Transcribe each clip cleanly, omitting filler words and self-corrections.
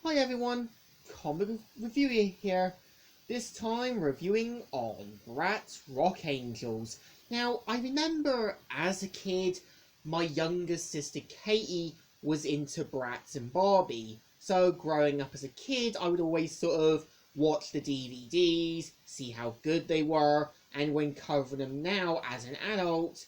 Hi everyone, comic reviewer here. This time reviewing on Bratz Rock Angelz. Now, I remember as a kid, my younger sister Katie was into Bratz and Barbie. So growing up as a kid, I would always sort of watch the DVDs, see how good they were, and when covering them now as an adult,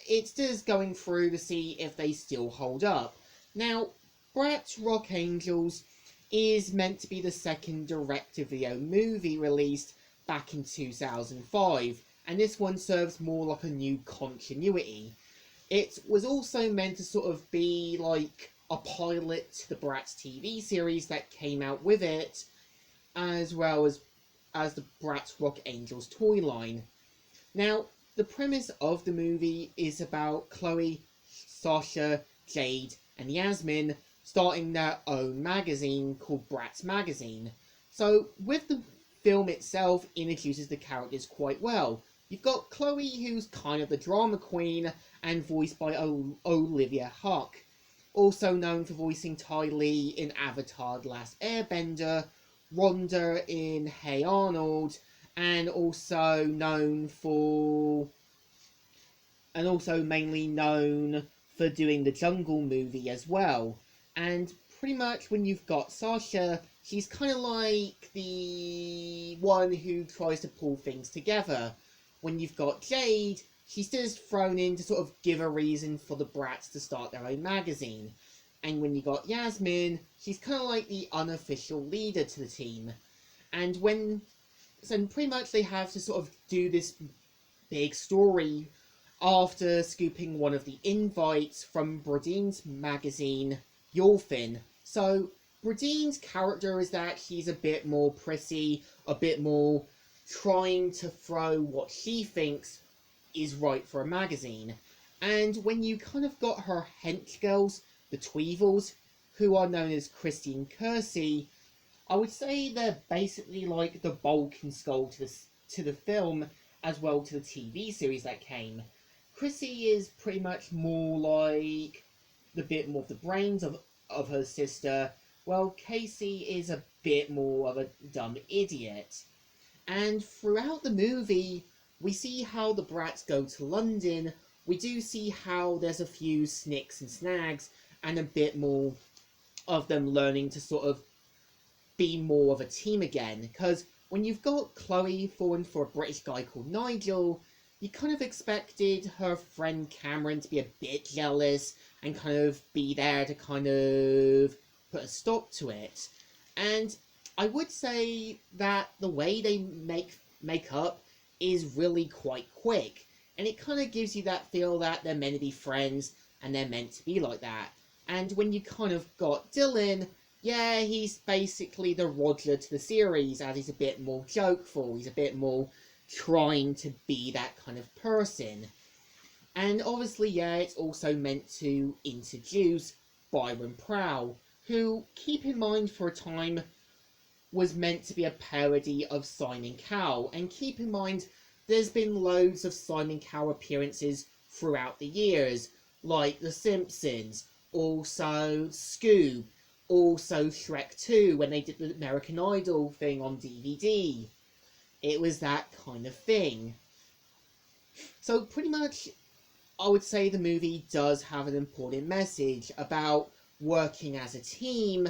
it's just going through to see if they still hold up. Now, Bratz Rock Angelz is meant to be the second direct-to-video movie released back in 2005, and this one serves more like a new continuity. It was also meant to sort of be like a pilot to the Bratz TV series that came out with it, as well as the Bratz Rock Angelz toy line. Now, the premise of the movie is about Chloe, Sasha, Jade, and Yasmin starting their own magazine called Bratz Magazine. So, with the film itself, introduces the characters quite well. You've got Chloe, who's kind of the drama queen, and voiced by Olivia Huck, also known for voicing Ty Lee in Avatar: The Last Airbender, Rhonda in Hey Arnold, and also mainly known for doing the Jungle movie as well. And pretty much when you've got Sasha, she's kind of like the one who tries to pull things together. When you've got Jade, she's just thrown in to sort of give a reason for the Bratz to start their own magazine. And when you got Yasmin, she's kind of like the unofficial leader to the team. And so pretty much they have to sort of do this big story after scooping one of the invites from Brodine's magazine, Yorfin. So Brodine's character is that she's a bit more prissy, a bit more trying to throw what she thinks is right for a magazine. And when you kind of got her hench girls, the Tweevils, who are known as Christy and Kersey, I would say they're basically like the bulk and skull to the film as well to the TV series that came. Chrissy is pretty much more like the bit more of the brains of her sister, while Casey is a bit more of a dumb idiot. And throughout the movie, we see how the Bratz go to London. We do see how there's a few snicks and snags, and a bit more of them learning to sort of be more of a team again. Because when you've got Chloe falling for a British guy called Nigel, you kind of expected her friend Cameron to be a bit jealous and kind of be there to kind of put a stop to it. And I would say that the way they make up is really quite quick, and it kind of gives you that feel that they're meant to be friends and they're meant to be like that. And when you kind of got Dylan, yeah, he's basically the Roger to the series, as he's a bit more jokeful, he's a bit more trying to be that kind of person. And obviously, yeah, it's also meant to introduce Byron Prowl, who, keep in mind for a time, was meant to be a parody of Simon Cowell. And keep in mind, there's been loads of Simon Cowell appearances throughout the years, like The Simpsons, also Scoob, also Shrek 2, when they did the American Idol thing on DVD. It was that kind of thing. So pretty much, I would say the movie does have an important message about working as a team,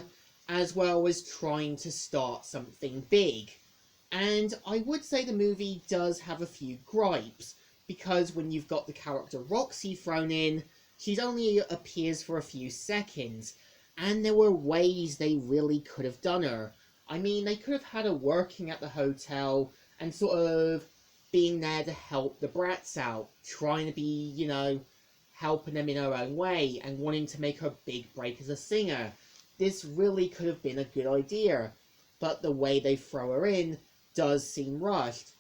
as well as trying to start something big. And I would say the movie does have a few gripes, because when you've got the character Roxy thrown in, she only appears for a few seconds, and there were ways they really could have done her. I mean, they could have had her working at the hotel and sort of being there to help the Bratz out, trying to be, helping them in her own way and wanting to make her big break as a singer. This really could have been a good idea, but the way they throw her in does seem rushed.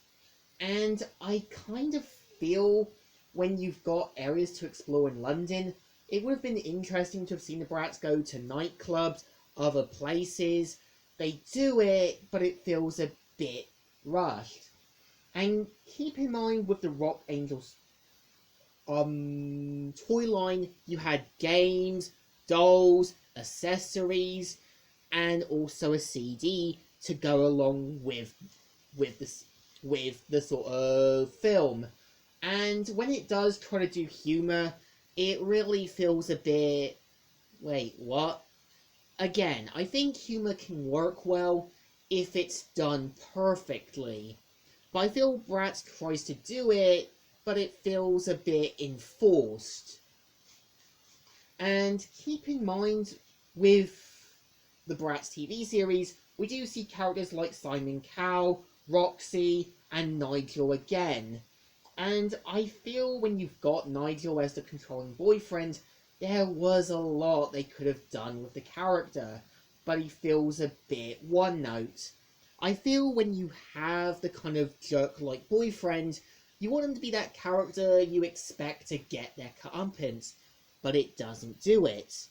And I kind of feel when you've got areas to explore in London, it would have been interesting to have seen the Bratz go to nightclubs, other places. They do it, but it feels a bit rushed. And keep in mind with the Rock Angelz toy line, you had games, dolls, accessories. and also a CD to go along with the sort of film. And when it does try to do humor, it really feels a bit, wait, what? Again, I think humor can work well if it's done perfectly. But I feel Bratz tries to do it, but it feels a bit enforced. And keep in mind, with the Bratz TV series, we do see characters like Simon Cowell, Roxy, and Nigel again. And I feel when you've got Nigel as the controlling boyfriend, there was a lot they could have done with the character, but he feels a bit one note. I feel when you have the kind of jerk-like boyfriend, you want him to be that character you expect to get their comeuppance, but it doesn't do it.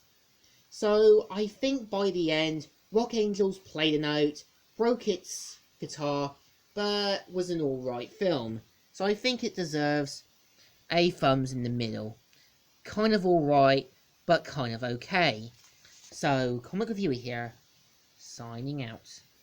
So I think by the end, Rock Angelz played a note, broke its guitar, but was an alright film. So I think it deserves a thumbs in the middle. Kind of alright, but kind of okay. So, Comic Reviewer here, signing out.